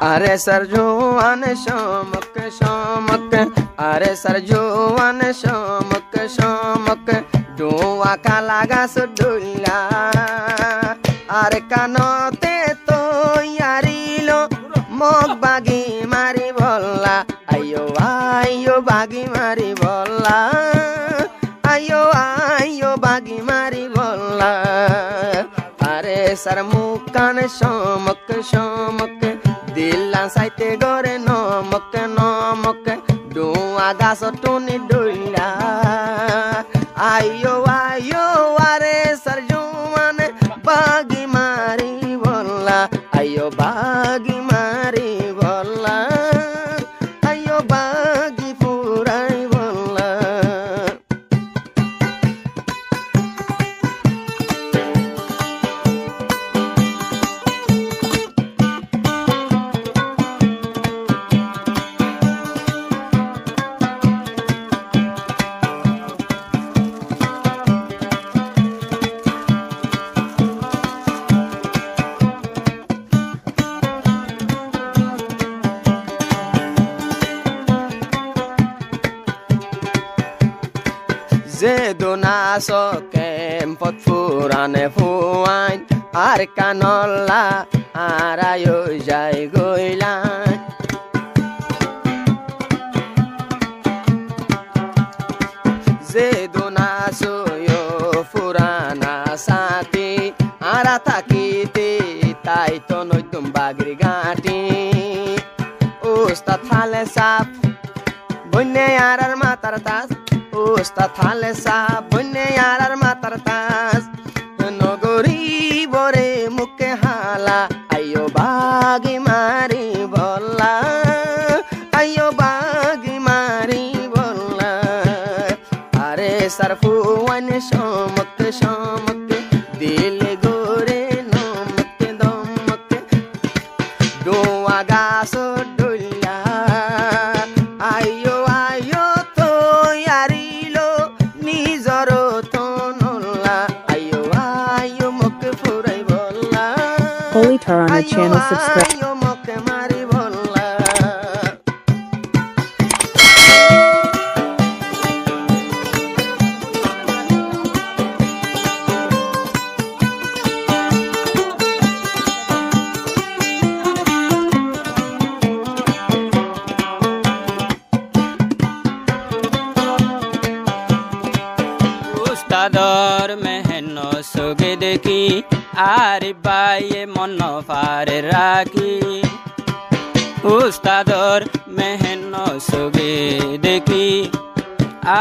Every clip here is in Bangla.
আরে স্যার জোয়ান সমক সমক আরে স্যার জোয়ান সমক সমক ডোয়া কালা গাছ ডুল্লা আর কানতে তো ইয়ারিল মোক বাগি মারি বললা আইয়ো আইয়ো বাগি মারি বললা আইয়ো আইয়ো বাগি মারি বললা আরে স্যার মুখ কান সমক সমক দিল্লা সাইতে গরে নমক নমক ডোয়া গাছ টুনি ডুইলা আইয়ো আইয়ো আরে স্যার জোয়ান বাগি মারি বললা আইয়ো বাগি মারি বললা আইয়ো বাগি পুরাই বললা যে দোনাস কেম্পত ফুরানে ফুয়াইন আর কানল্লা আরায়ো যাই গইলান যে দোনাস ফুরানা সাথী আরা থাকিতে তাই তো নইতুম বাগরি গাঁটি উস্তাদ থালে সাপ বন্যে আর মাতার তাস উস্তাদ থালে সাপ বন্যে আর মাতার তাস নগরী বরে মুখে হালা আইয়ো বাগি মারি বললা আইয়ো বাগি মারি বললা আরে স্যার ফুয়ান সমক সমক দিল গোরে নমক দমক ডোয়া গাছ ডুল্লা আইয়ো আইয়ো তো ইয়ারিলো নিজর তো নল্লা আইয়ো আইয়ো মুখ ফুরাই বললা Holy Tarana channel subscribe. আইয়ো মুখ মারি বললা উস্তাদর মেহন সুগে দেখি আর বাইয়ে মন ফারে রাখি উস্তাদর মেহন সুগে দেখি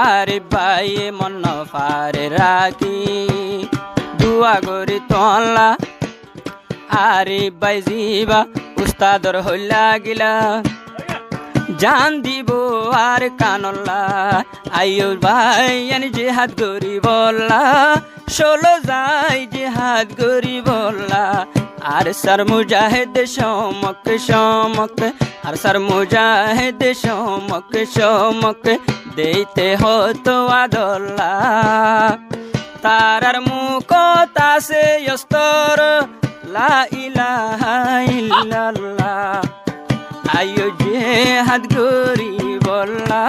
আর বাইয়ে মন ফারে রাখি দুয়া গরি তলা আরে বাই জিবা উস্তাদর হইলা গিলা জান দিব আর কানল্লা আইয়ো ভাই আনি জিহাদ করি বললা ষোলো যাই জিহাদ করি বললা আর স্যার মুজাহিদ সমক সমক আর স্যার মুজাহিদ সমক সমক দেইতে হতো আদল্লা তারার মুখ তাসে অস্তর লা ইলাহা ইল্লাল্লাহ আইয়ো জিহাদ করি বললা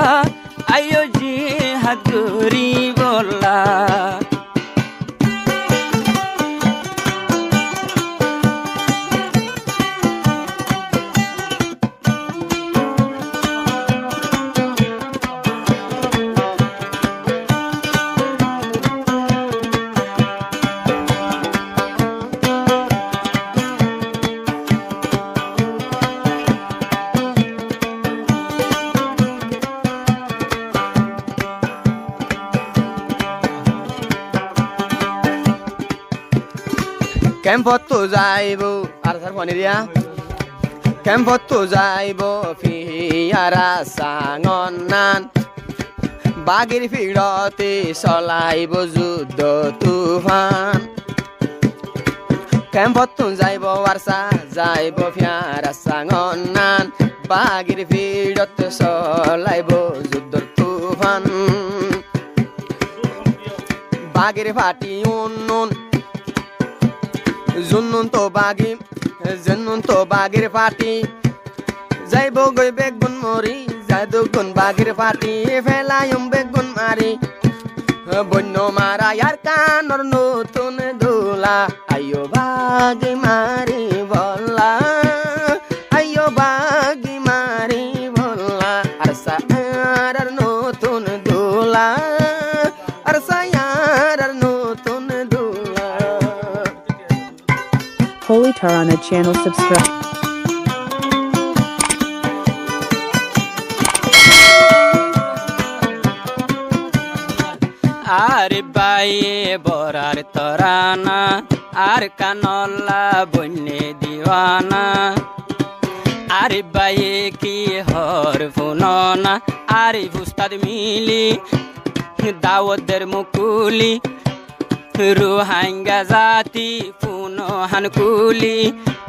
আইয়ো জিহাদ করি বললা ক্যাম্পত তো যাইব আর স্যার ফোনে দিয়া ক্যাম্পত তো যাইব ফিয়ারা সাঙনান বাগির ফিরতে চলাইব যুদ্ধ তুফান ক্যাম্পত তো যাইব আরসা যাইব ফিয়ারা সাঙনান বাগির ফিরতে চলাইব যুদ্ধ তুফান বাগির ফাটি উন্নন জুন্নুন তো বাগির ফাটি যাইব গই বেগুন মরি যাদু গুন বাগির ফাটি ফেলায়ম বেগুন মারি বন্য মারা ইয়ার কানর নতুন দোলা আইও বাগি মারি বল্লা আইও বাগি মারি বল্লা আর সায়ার নতুন দোলা আর সায়ার নতুন দোলা Holy Tarana channel subscribe. আরে বাইয়ে বরার তরানা আর কানল্লা বন্যে দিওয়ানা আরে বাইয়ে কি হর ফুননা আরে ফুস্তাদ মিলি দাওয়াতের মুকুলি রুহাঙ্গা জাতি পুনো হানকুলি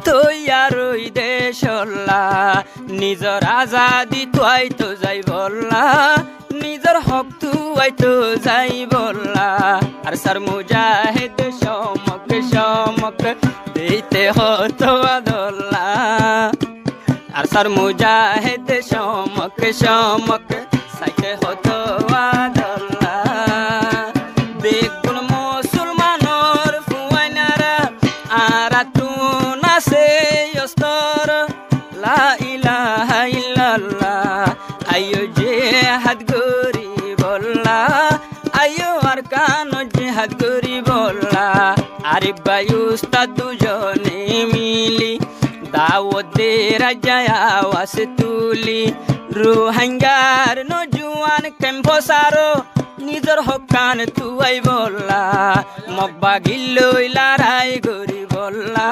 তৈয়ারই দেশল্লা নিজর আজাদি তুই তো যাই বললা নিজর হক তুই তো যাই বললা আর সার মুজাহিদ সমক সমক দিতে হতো আদল্লা আর সার মুজাহিদ সমক সমক সাইতে হতো আদল্লা বেগুন মুসলমানর ফুয়াইনারা আর তুন আছে অস্তর লা ইলাহা ইল্লাল্লাহ আইও জিহাদ করি বললা আইও আর কান জিহাদ করি বললা আরে ভাই উস্তাদ দুজনে মিলি দাওয়াতে রাজায় আওয়াজ তুলি রোহিঙ্গার নজুয়ান ক্যাম্পসারো নিজর হকান তুই বললা মগবাগিলই লড়াই করি বললা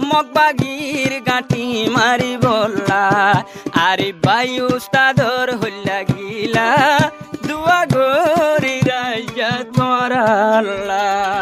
মগবাগির গাঁটি মারি বললা আরে ভাই উস্তাদর হল্লা গিলা দুয়া গরি রাজা তোরা আল্লাহ।